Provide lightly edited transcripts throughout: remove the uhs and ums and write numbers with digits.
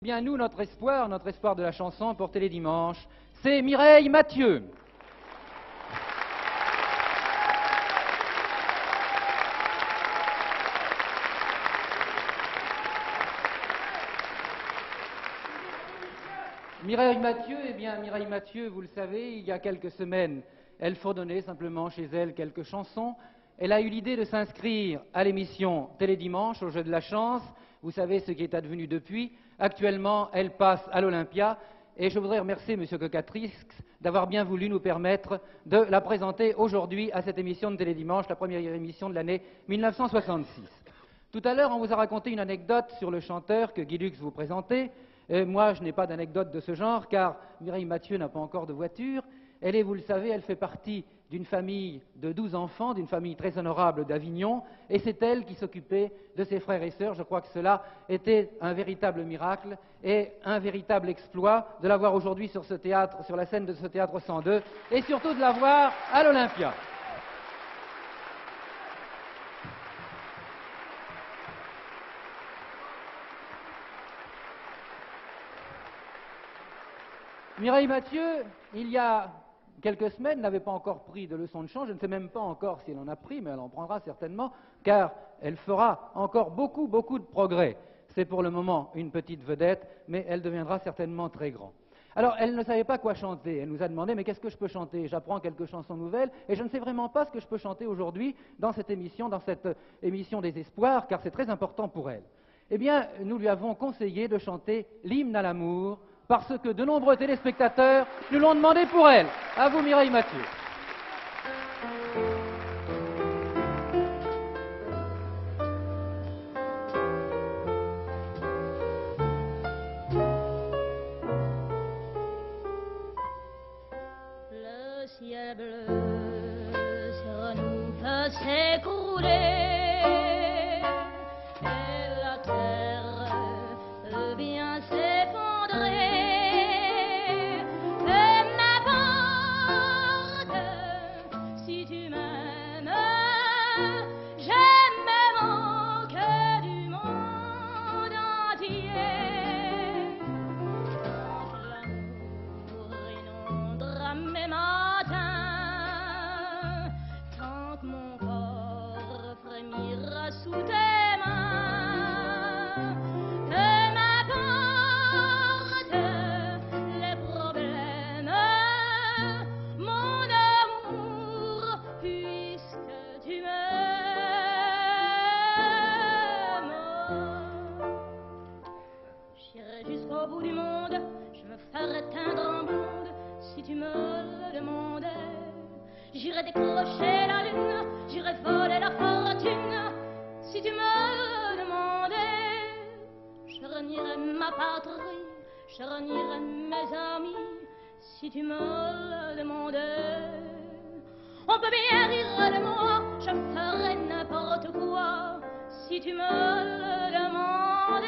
Bien nous, notre espoir de la chanson pour Télédimanche, c'est Mireille Mathieu. Mireille Mathieu, eh bien Mireille Mathieu, vous le savez, il y a quelques semaines, elle fredonnait simplement chez elle quelques chansons. Elle a eu l'idée de s'inscrire à l'émission Télédimanche, au jeu de la chance. Vous savez ce qui est advenu depuis. Actuellement, elle passe à l'Olympia. Et je voudrais remercier M. Cocatrix d'avoir bien voulu nous permettre de la présenter aujourd'hui à cette émission de Télédimanche, la première émission de l'année 1966. Tout à l'heure, on vous a raconté une anecdote sur le chanteur que Guy Lux vous présentait. Moi, je n'ai pas d'anecdote de ce genre, car Mireille Mathieu n'a pas encore de voiture. Elle est, vous le savez, elle fait partie d'une famille de 12 enfants, d'une famille très honorable d'Avignon, et c'est elle qui s'occupait de ses frères et sœurs. Je crois que cela était un véritable miracle et un véritable exploit de la voir aujourd'hui sur ce théâtre, sur la scène de ce théâtre 102, et surtout de la voir à l'Olympia. Mireille Mathieu, il y a quelques semaines, n'avait pas encore pris de leçon de chant. Je ne sais même pas encore si elle en a pris, mais elle en prendra certainement, car elle fera encore beaucoup de progrès. C'est pour le moment une petite vedette, mais elle deviendra certainement très grande. Alors, elle ne savait pas quoi chanter. Elle nous a demandé, mais qu'est-ce que je peux chanter? J'apprends quelques chansons nouvelles, et je ne sais vraiment pas ce que je peux chanter aujourd'hui dans cette émission des espoirs, car c'est très important pour elle. Eh bien, nous lui avons conseillé de chanter l'hymne à l'amour, parce que de nombreux téléspectateurs nous l'ont demandé pour elle. À vous, Mireille Mathieu. Le ciel bleu sur nous peut s'écrouler. J'irai décrocher la lune, j'irai voler la fortune. Si tu me demandais, je renierai ma patrie, je renierai mes amis. Si tu me le demandais, on peut bien rire de moi, je ferai n'importe quoi. Si tu me le demandais,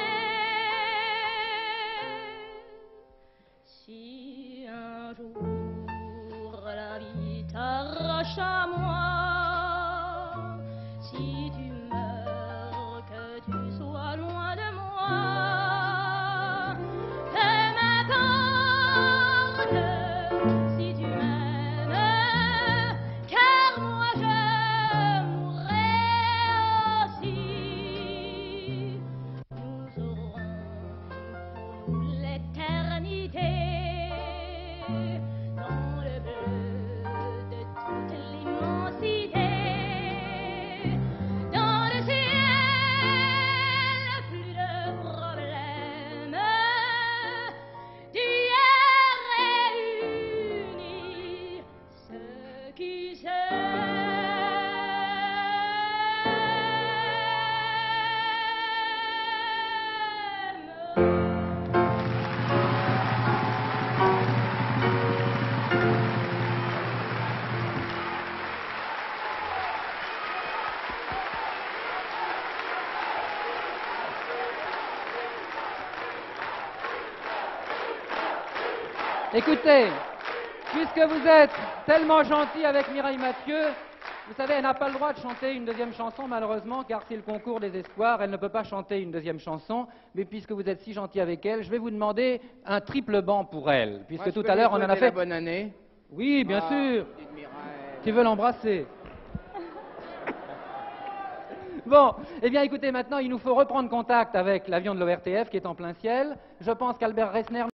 si un jour la vie t'arrache à moi, si tu meurs, que tu sois loin de moi, peu m'importe si tu m'aimes, car moi je mourrai aussi. Nous aurons pour nous l'éternité. Écoutez, puisque vous êtes tellement gentil avec Mireille Mathieu, Vous savez, elle n'a pas le droit de chanter une deuxième chanson, malheureusement, car c'est le concours des espoirs. Elle ne peut pas chanter une deuxième chanson. Mais puisque vous êtes si gentil avec elle, je vais vous demander un triple banc pour elle. Puisque Moi, je tout peux à lui l'heure, on en a souhaiter fait. la bonne année. Oui, bien sûr. Petite Mireille. Tu veux l'embrasser? Bon, eh bien écoutez, maintenant il nous faut reprendre contact avec l'avion de l'ORTF qui est en plein ciel. Je pense qu'Albert Resner